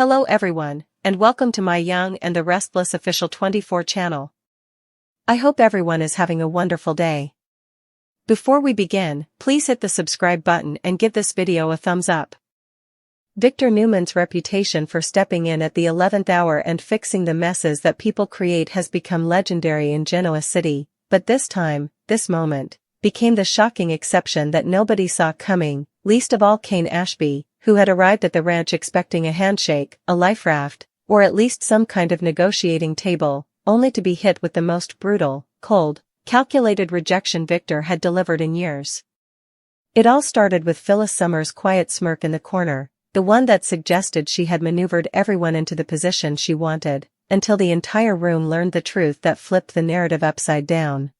Hello everyone, and welcome to my Young and the Restless Official 24 channel. I hope everyone is having a wonderful day. Before we begin, please hit the subscribe button and give this video a thumbs up. Victor Newman's reputation for stepping in at the 11th hour and fixing the messes that people create has become legendary in Genoa City, but this time, this moment, became the shocking exception that nobody saw coming, least of all Kane Ashby, who had arrived at the ranch expecting a handshake, a life raft, or at least some kind of negotiating table, only to be hit with the most brutal, cold, calculated rejection Victor had delivered in years. It all started with Phyllis Summer's quiet smirk in the corner, the one that suggested she had maneuvered everyone into the position she wanted, until the entire room learned the truth that flipped the narrative upside down.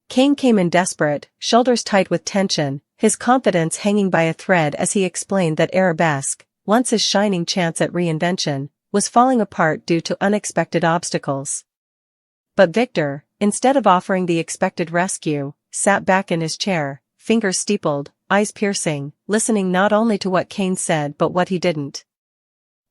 Kane came in desperate, shoulders tight with tension, his confidence hanging by a thread as he explained that Arabesque, once his shining chance at reinvention, was falling apart due to unexpected obstacles. But Victor, instead of offering the expected rescue, sat back in his chair, fingers steepled, eyes piercing, listening not only to what Kane said but what he didn't.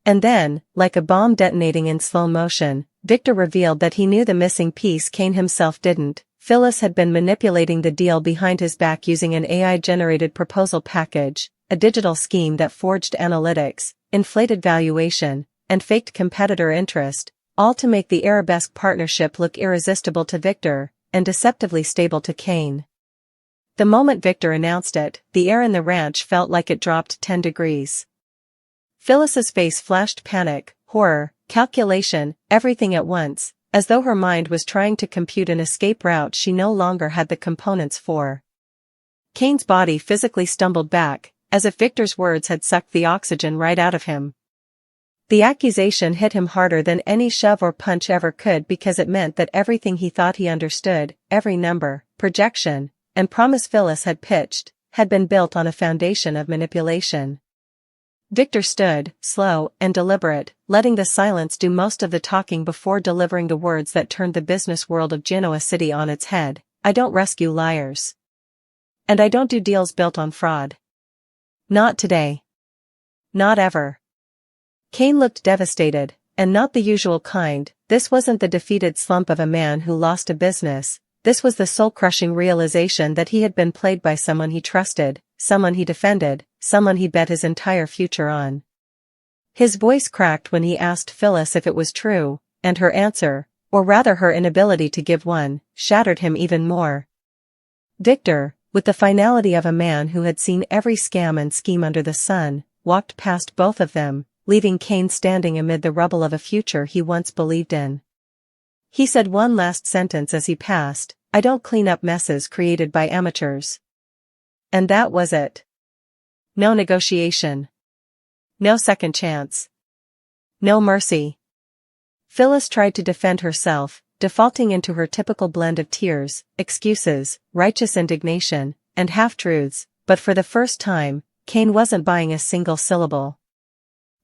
And then, like a bomb detonating in slow motion, Victor revealed that he knew the missing piece Kane himself didn't. Phyllis had been manipulating the deal behind his back using an AI-generated proposal package, a digital scheme that forged analytics, inflated valuation, and faked competitor interest, all to make the Arabesque partnership look irresistible to Victor, and deceptively stable to Kane. The moment Victor announced it, the air in the ranch felt like it dropped 10 degrees. Phyllis's face flashed panic, horror, calculation, everything at once, as though her mind was trying to compute an escape route she no longer had the components for. Kane's body physically stumbled back, as if Victor's words had sucked the oxygen right out of him. The accusation hit him harder than any shove or punch ever could because it meant that everything he thought he understood, every number, projection, and promise Phyllis had pitched, had been built on a foundation of manipulation. Victor stood, slow and deliberate, letting the silence do most of the talking before delivering the words that turned the business world of Genoa City on its head. I don't rescue liars. And I don't do deals built on fraud. Not today. Not ever. Kane looked devastated, and not the usual kind. This wasn't the defeated slump of a man who lost a business. This was the soul-crushing realization that he had been played by someone he trusted, someone he defended, someone he bet his entire future on. His voice cracked when he asked Phyllis if it was true, and her answer, or rather her inability to give one, shattered him even more. Victor, with the finality of a man who had seen every scam and scheme under the sun, walked past both of them, leaving Kane standing amid the rubble of a future he once believed in. He said one last sentence as he passed, I don't clean up messes created by amateurs. And that was it. No negotiation. No second chance. No mercy. Phyllis tried to defend herself, defaulting into her typical blend of tears, excuses, righteous indignation, and half-truths, but for the first time, Kane wasn't buying a single syllable.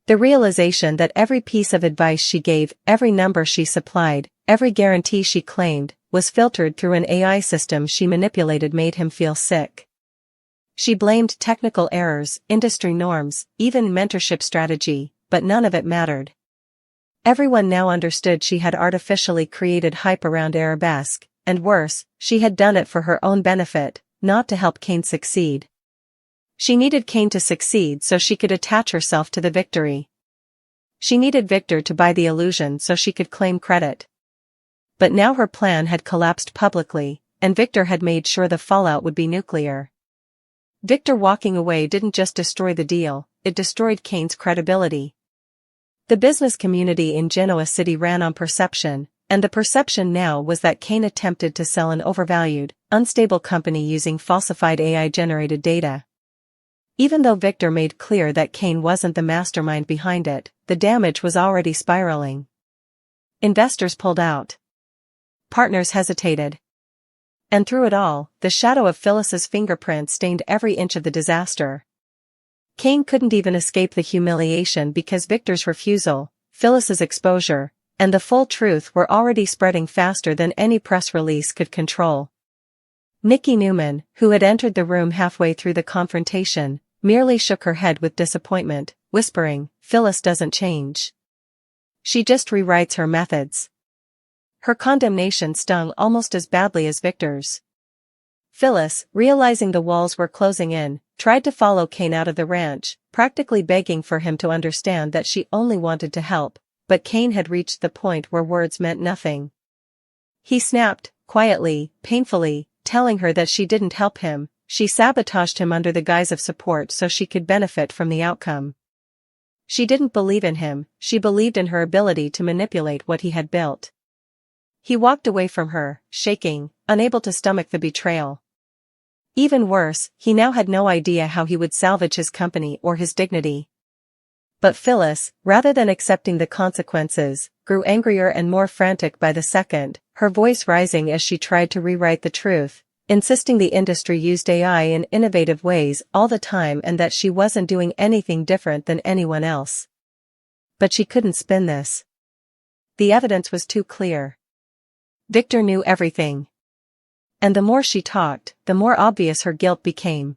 The realization that every piece of advice she gave, every number she supplied, every guarantee she claimed, was filtered through an AI system she manipulated made him feel sick. She blamed technical errors, industry norms, even mentorship strategy, but none of it mattered. Everyone now understood she had artificially created hype around Arabesque, and worse, she had done it for her own benefit, not to help Kane succeed. She needed Kane to succeed so she could attach herself to the victory. She needed Victor to buy the illusion so she could claim credit. But now her plan had collapsed publicly, and Victor had made sure the fallout would be nuclear. Victor walking away didn't just destroy the deal, it destroyed Kane's credibility. The business community in Genoa City ran on perception, and the perception now was that Kane attempted to sell an overvalued, unstable company using falsified AI-generated data. Even though Victor made clear that Kane wasn't the mastermind behind it, the damage was already spiraling. Investors pulled out. Partners hesitated. And through it all, the shadow of Phyllis's fingerprint stained every inch of the disaster. Kane couldn't even escape the humiliation because Victor's refusal, Phyllis's exposure, and the full truth were already spreading faster than any press release could control. Nikki Newman, who had entered the room halfway through the confrontation, merely shook her head with disappointment, whispering, "Phyllis doesn't change. She just rewrites her methods." Her condemnation stung almost as badly as Victor's. Phyllis, realizing the walls were closing in, tried to follow Kane out of the ranch, practically begging for him to understand that she only wanted to help, but Kane had reached the point where words meant nothing. He snapped, quietly, painfully, telling her that she didn't help him, she sabotaged him under the guise of support so she could benefit from the outcome. She didn't believe in him, she believed in her ability to manipulate what he had built. He walked away from her, shaking, unable to stomach the betrayal. Even worse, he now had no idea how he would salvage his company or his dignity. But Phyllis, rather than accepting the consequences, grew angrier and more frantic by the second, her voice rising as she tried to rewrite the truth, insisting the industry used AI in innovative ways all the time and that she wasn't doing anything different than anyone else. But she couldn't spin this. The evidence was too clear. Victor knew everything. And the more she talked, the more obvious her guilt became.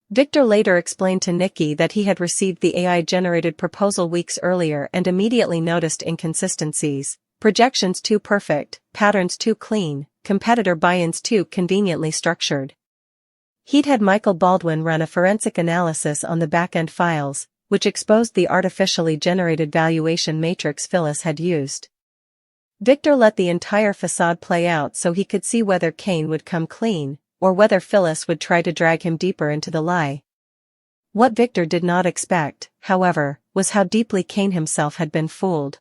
Victor later explained to Nikki that he had received the AI-generated proposal weeks earlier and immediately noticed inconsistencies, projections too perfect, patterns too clean, competitor buy-ins too conveniently structured. He'd had Michael Baldwin run a forensic analysis on the back-end files, which exposed the artificially generated valuation matrix Phyllis had used. Victor let the entire facade play out so he could see whether Kane would come clean, or whether Phyllis would try to drag him deeper into the lie. What Victor did not expect, however, was how deeply Kane himself had been fooled.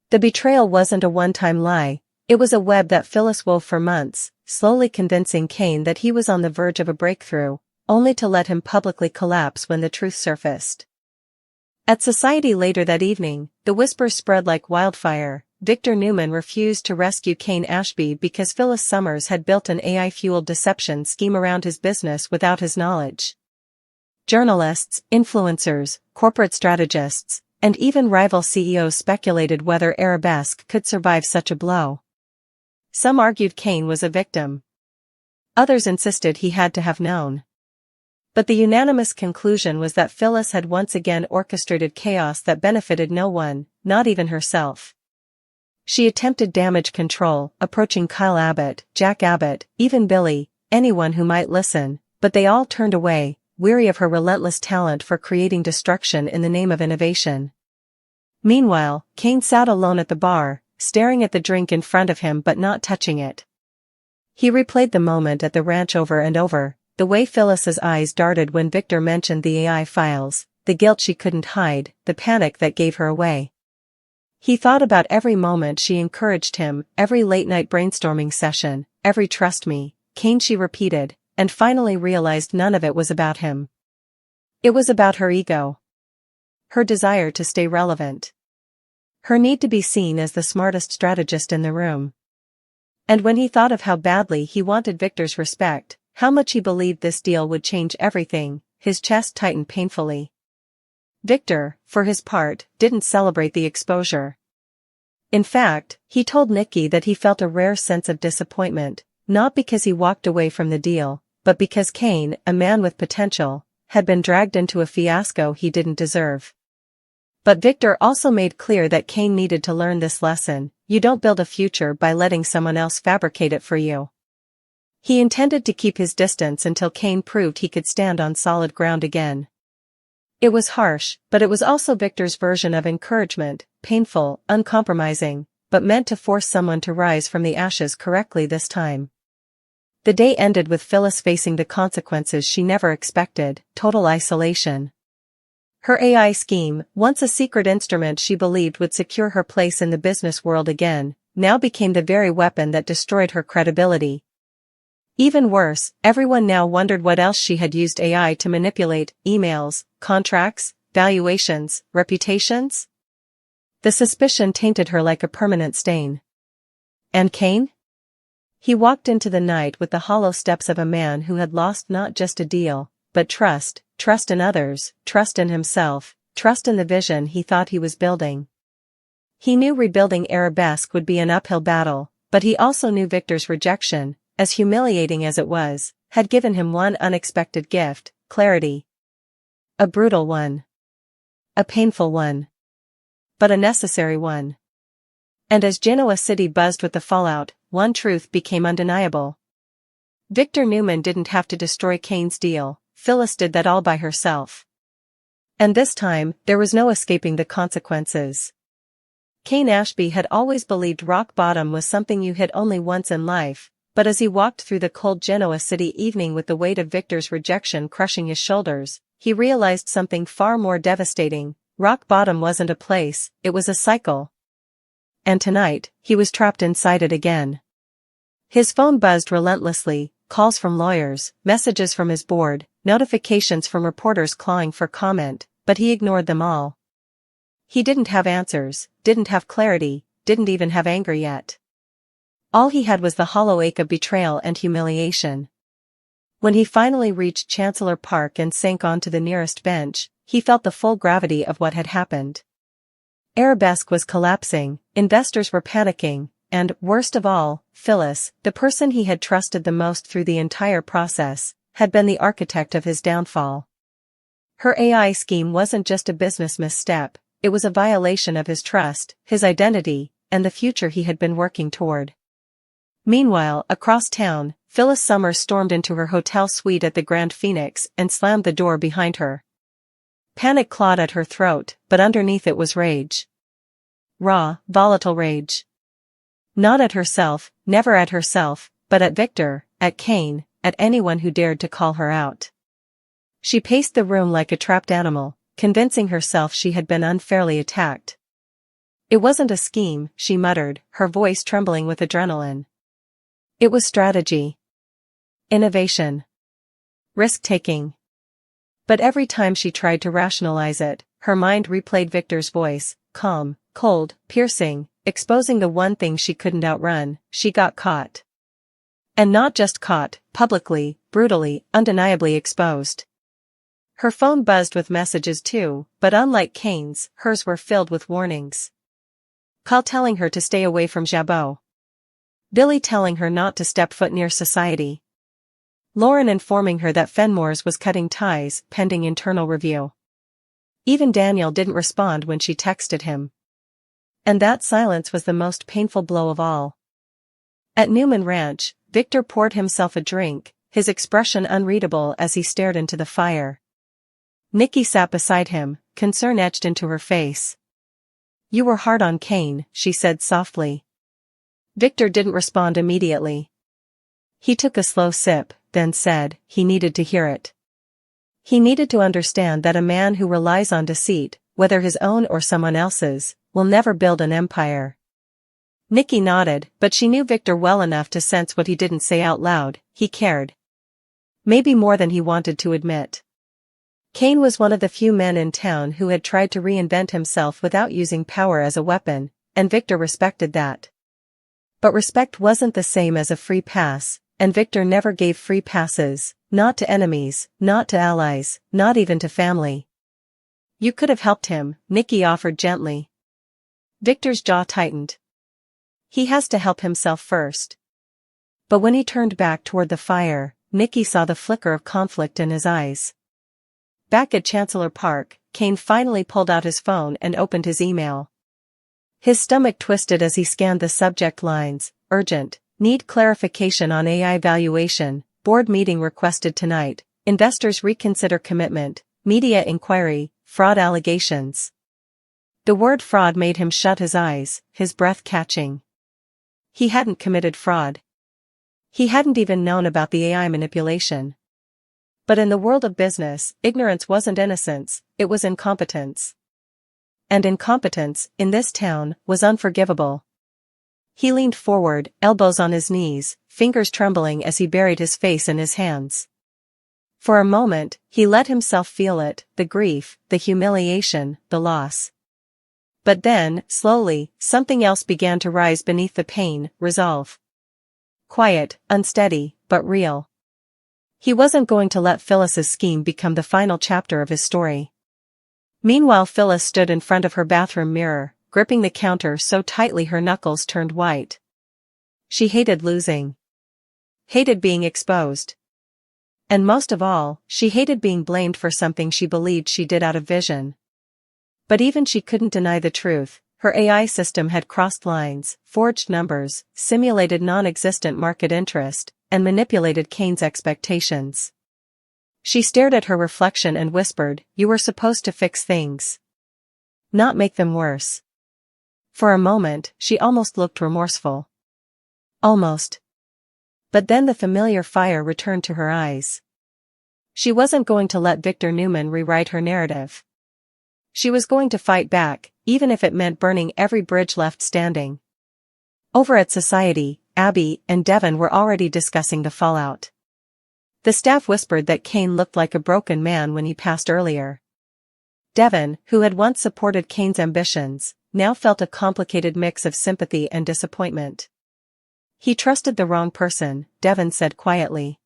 The betrayal wasn't a one-time lie, it was a web that Phyllis wove for months, slowly convincing Kane that he was on the verge of a breakthrough, only to let him publicly collapse when the truth surfaced. At society later that evening, the whispers spread like wildfire. Victor Newman refused to rescue Kane Ashby because Phyllis Summers had built an AI-fueled deception scheme around his business without his knowledge. Journalists, influencers, corporate strategists, and even rival CEOs speculated whether Arabesque could survive such a blow. Some argued Kane was a victim. Others insisted he had to have known. But the unanimous conclusion was that Phyllis had once again orchestrated chaos that benefited no one, not even herself. She attempted damage control, approaching Kyle Abbott, Jack Abbott, even Billy, anyone who might listen, but they all turned away, weary of her relentless talent for creating destruction in the name of innovation. Meanwhile, Kane sat alone at the bar, staring at the drink in front of him but not touching it. He replayed the moment at the ranch over and over, the way Phyllis's eyes darted when Victor mentioned the AI files, the guilt she couldn't hide, the panic that gave her away. He thought about every moment she encouraged him, every late-night brainstorming session, every "trust me, Kane" she repeated, and finally realized none of it was about him. It was about her ego. Her desire to stay relevant. Her need to be seen as the smartest strategist in the room. And when he thought of how badly he wanted Victor's respect, how much he believed this deal would change everything, his chest tightened painfully. Victor, for his part, didn't celebrate the exposure. In fact, he told Nikki that he felt a rare sense of disappointment, not because he walked away from the deal, but because Kane, a man with potential, had been dragged into a fiasco he didn't deserve. But Victor also made clear that Kane needed to learn this lesson: you don't build a future by letting someone else fabricate it for you. He intended to keep his distance until Kane proved he could stand on solid ground again. It was harsh, but it was also Victor's version of encouragement, painful, uncompromising, but meant to force someone to rise from the ashes correctly this time. The day ended with Phyllis facing the consequences she never expected: total isolation. Her AI scheme, once a secret instrument she believed would secure her place in the business world again, now became the very weapon that destroyed her credibility. Even worse, everyone now wondered what else she had used AI to manipulate: emails, contracts, valuations, reputations. The suspicion tainted her like a permanent stain. And Kane? He walked into the night with the hollow steps of a man who had lost not just a deal, but trust in others, trust in himself, trust in the vision he thought he was building. He knew rebuilding Arabesque would be an uphill battle, but he also knew Victor's rejection, as humiliating as it was, had given him one unexpected gift: clarity. A brutal one. A painful one. But a necessary one. And as Genoa City buzzed with the fallout, one truth became undeniable. Victor Newman didn't have to destroy Kane's deal, Phyllis did that all by herself. And this time, there was no escaping the consequences. Kane Ashby had always believed rock bottom was something you hit only once in life, but as he walked through the cold Genoa City evening with the weight of Victor's rejection crushing his shoulders, he realized something far more devastating. Rock bottom wasn't a place, it was a cycle. And tonight, he was trapped inside it again. His phone buzzed relentlessly, calls from lawyers, messages from his board, notifications from reporters clawing for comment, but he ignored them all. He didn't have answers, didn't have clarity, didn't even have anger yet. All he had was the hollow ache of betrayal and humiliation. When he finally reached Chancellor Park and sank onto the nearest bench, he felt the full gravity of what had happened. Arabesque was collapsing, investors were panicking, and, worst of all, Phyllis, the person he had trusted the most through the entire process, had been the architect of his downfall. Her AI scheme wasn't just a business misstep, it was a violation of his trust, his identity, and the future he had been working toward. Meanwhile, across town, Phyllis Summers stormed into her hotel suite at the Grand Phoenix and slammed the door behind her. Panic clawed at her throat, but underneath it was rage. Raw, volatile rage. Not at herself, never at herself, but at Victor, at Kane, at anyone who dared to call her out. She paced the room like a trapped animal, convincing herself she had been unfairly attacked. It wasn't a scheme, she muttered, her voice trembling with adrenaline. It was strategy. Innovation. Risk-taking. But every time she tried to rationalize it, her mind replayed Victor's voice, calm, cold, piercing, exposing the one thing she couldn't outrun. She got caught. And not just caught, publicly, brutally, undeniably exposed. Her phone buzzed with messages too, but unlike Kane's, hers were filled with warnings. Call telling her to stay away from Jabot. Billy telling her not to step foot near society. Lauren informing her that Fenmore's was cutting ties, pending internal review. Even Daniel didn't respond when she texted him. And that silence was the most painful blow of all. At Newman Ranch, Victor poured himself a drink, his expression unreadable as he stared into the fire. Nikki sat beside him, concern etched into her face. You were hard on Kane, she said softly. Victor didn't respond immediately. He took a slow sip, then said, he needed to hear it. He needed to understand that a man who relies on deceit, whether his own or someone else's, will never build an empire. Nikki nodded, but she knew Victor well enough to sense what he didn't say out loud. He cared. Maybe more than he wanted to admit. Kane was one of the few men in town who had tried to reinvent himself without using power as a weapon, and Victor respected that. But respect wasn't the same as a free pass, and Victor never gave free passes, not to enemies, not to allies, not even to family. You could have helped him, Nikki offered gently. Victor's jaw tightened. He has to help himself first. But when he turned back toward the fire, Nikki saw the flicker of conflict in his eyes. Back at Chancellor Park, Kane finally pulled out his phone and opened his email. His stomach twisted as he scanned the subject lines, urgent, need clarification on AI valuation, board meeting requested tonight, investors reconsider commitment, media inquiry, fraud allegations. The word fraud made him shut his eyes, his breath catching. He hadn't committed fraud. He hadn't even known about the AI manipulation. But in the world of business, ignorance wasn't innocence, it was incompetence. And incompetence, in this town, was unforgivable. He leaned forward, elbows on his knees, fingers trembling as he buried his face in his hands. For a moment, he let himself feel it, the grief, the humiliation, the loss. But then, slowly, something else began to rise beneath the pain, resolve. Quiet, unsteady, but real. He wasn't going to let Phyllis's scheme become the final chapter of his story. Meanwhile, Phyllis stood in front of her bathroom mirror, gripping the counter so tightly her knuckles turned white. She hated losing. Hated being exposed. And most of all, she hated being blamed for something she believed she did out of vision. But even she couldn't deny the truth. Her AI system had crossed lines, forged numbers, simulated non-existent market interest, and manipulated Kane's expectations. She stared at her reflection and whispered, "You were supposed to fix things, not make them worse." For a moment, she almost looked remorseful. Almost. But then the familiar fire returned to her eyes. She wasn't going to let Victor Newman rewrite her narrative. She was going to fight back, even if it meant burning every bridge left standing. Over at Society, Abby and Devon were already discussing the fallout. The staff whispered that Kane looked like a broken man when he passed earlier. Devon, who had once supported Kane's ambitions, now felt a complicated mix of sympathy and disappointment. "He trusted the wrong person," Devon said quietly.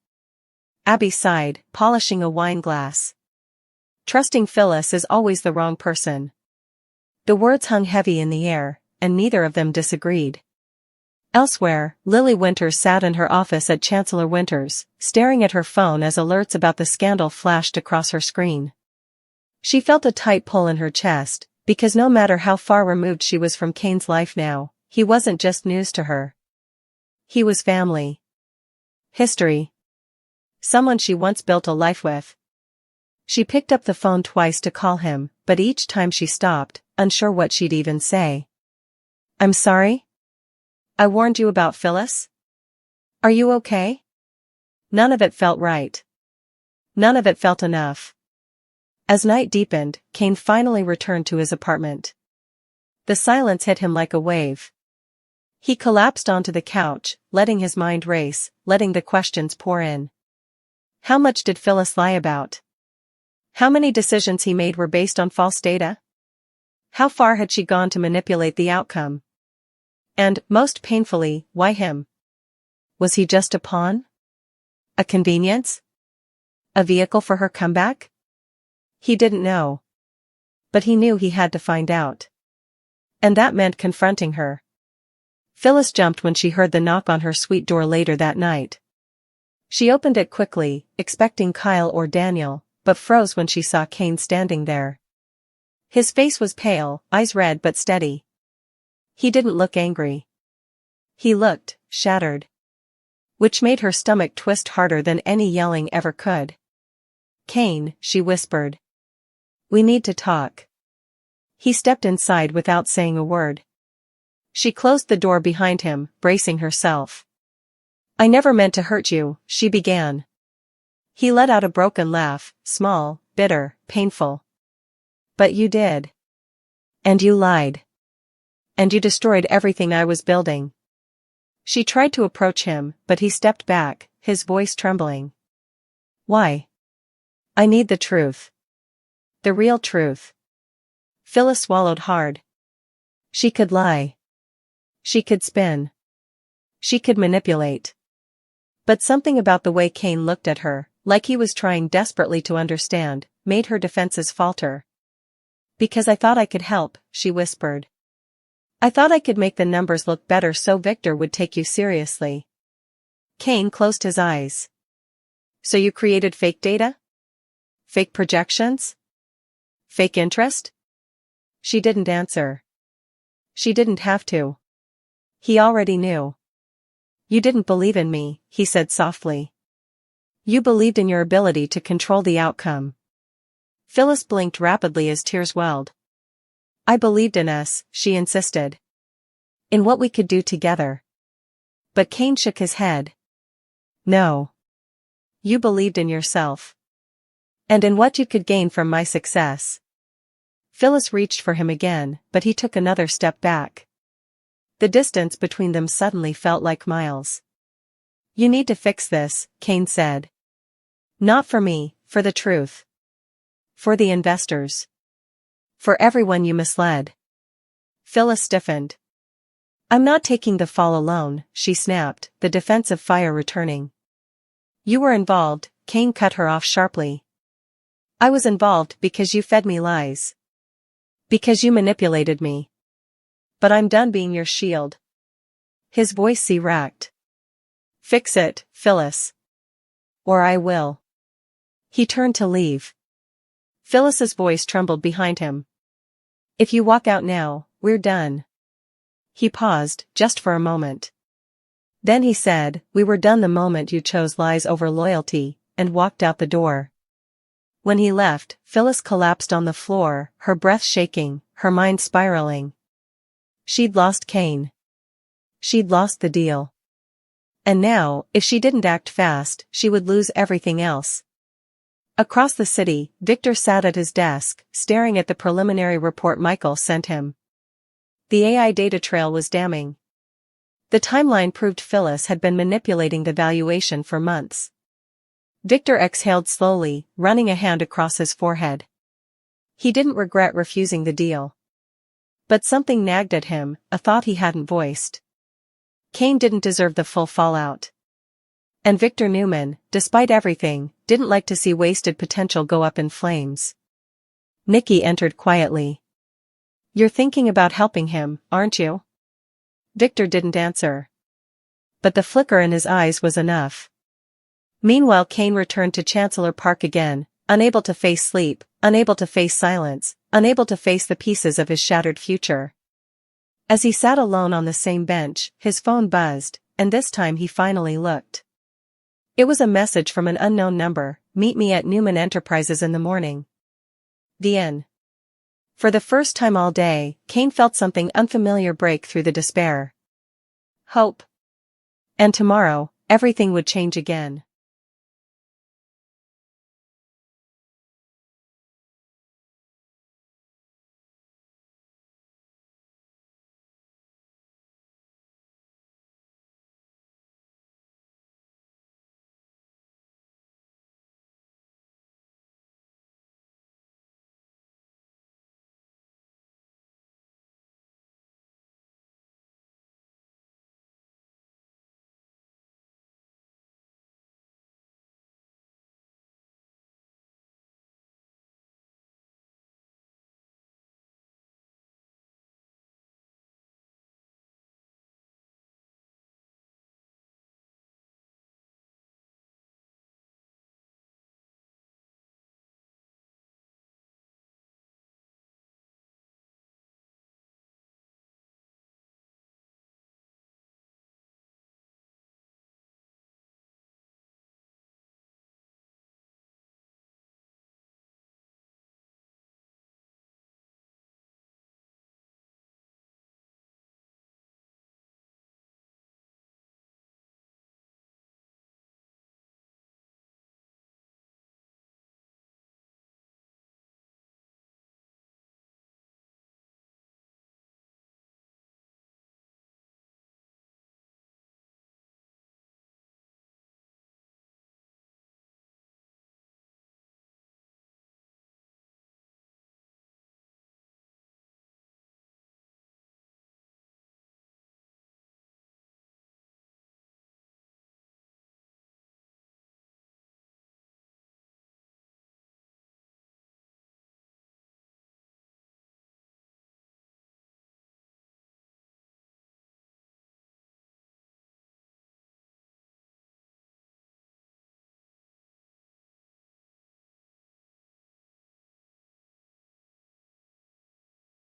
Abby sighed, polishing a wine glass. "Trusting Phyllis is always the wrong person." The words hung heavy in the air, and neither of them disagreed. Elsewhere, Lily Winters sat in her office at Chancellor Winters, staring at her phone as alerts about the scandal flashed across her screen. She felt a tight pull in her chest, because no matter how far removed she was from Kane's life now, he wasn't just news to her. He was family. History. Someone she once built a life with. She picked up the phone twice to call him, but each time she stopped, unsure what she'd even say. "I'm sorry? I warned you about Phyllis? Are you okay?" None of it felt right. None of it felt enough. As night deepened, Kane finally returned to his apartment. The silence hit him like a wave. He collapsed onto the couch, letting his mind race, letting the questions pour in. How much did Phyllis lie about? How many decisions he made were based on false data? How far had she gone to manipulate the outcome? And, most painfully, why him? Was he just a pawn? A convenience? A vehicle for her comeback? He didn't know. But he knew he had to find out. And that meant confronting her. Phyllis jumped when she heard the knock on her suite door later that night. She opened it quickly, expecting Kyle or Daniel, but froze when she saw Kane standing there. His face was pale, eyes red but steady. He didn't look angry. He looked shattered. Which made her stomach twist harder than any yelling ever could. "Kane," she whispered. "We need to talk." He stepped inside without saying a word. She closed the door behind him, bracing herself. "I never meant to hurt you," she began. He let out a broken laugh, small, bitter, painful. "But you did. And you lied. And you destroyed everything I was building." She tried to approach him, but he stepped back, his voice trembling. "Why? I need the truth. The real truth." Phyllis swallowed hard. She could lie. She could spin. She could manipulate. But something about the way Kane looked at her, like he was trying desperately to understand, made her defenses falter. "Because I thought I could help," she whispered. "I thought I could make the numbers look better so Victor would take you seriously." Kane closed his eyes. "So you created fake data? Fake projections? Fake interest?" She didn't answer. She didn't have to. He already knew. "You didn't believe in me," he said softly. "You believed in your ability to control the outcome." Phyllis blinked rapidly as tears welled. "I believed in us," she insisted. "In what we could do together." But Kane shook his head. "No. You believed in yourself. And in what you could gain from my success." Phyllis reached for him again, but he took another step back. The distance between them suddenly felt like miles. "You need to fix this," Kane said. "Not for me, for the truth. For the investors. For everyone you misled." Phyllis stiffened. "I'm not taking the fall alone," she snapped, the defensive fire returning. "You were involved," Kane cut her off sharply. "I was involved because you fed me lies. Because you manipulated me. But I'm done being your shield." His voice sea-racked. "Fix it, Phyllis. Or I will." He turned to leave. Phyllis's voice trembled behind him. If you walk out now, we're done. He paused, just for a moment. Then he said, we were done the moment you chose lies over loyalty, and walked out the door. When he left, Phyllis collapsed on the floor, her breath shaking, her mind spiraling. She'd lost Kane. She'd lost the deal. And now, if she didn't act fast, she would lose everything else. Across the city, Victor sat at his desk, staring at the preliminary report Michael sent him. The AI data trail was damning. The timeline proved Phyllis had been manipulating the valuation for months. Victor exhaled slowly, running a hand across his forehead. He didn't regret refusing the deal. But something nagged at him, a thought he hadn't voiced. Kane didn't deserve the full fallout. And Victor Newman, despite everything, didn't like to see wasted potential go up in flames. Nikki entered quietly. You're thinking about helping him, aren't you? Victor didn't answer. But the flicker in his eyes was enough. Meanwhile, Kane returned to Chancellor Park again, unable to face sleep, unable to face silence, unable to face the pieces of his shattered future. As he sat alone on the same bench, his phone buzzed, and this time he finally looked. It was a message from an unknown number, meet me at Newman Enterprises in the morning. The end. For the first time all day, Kane felt something unfamiliar break through the despair. Hope. And tomorrow, everything would change again.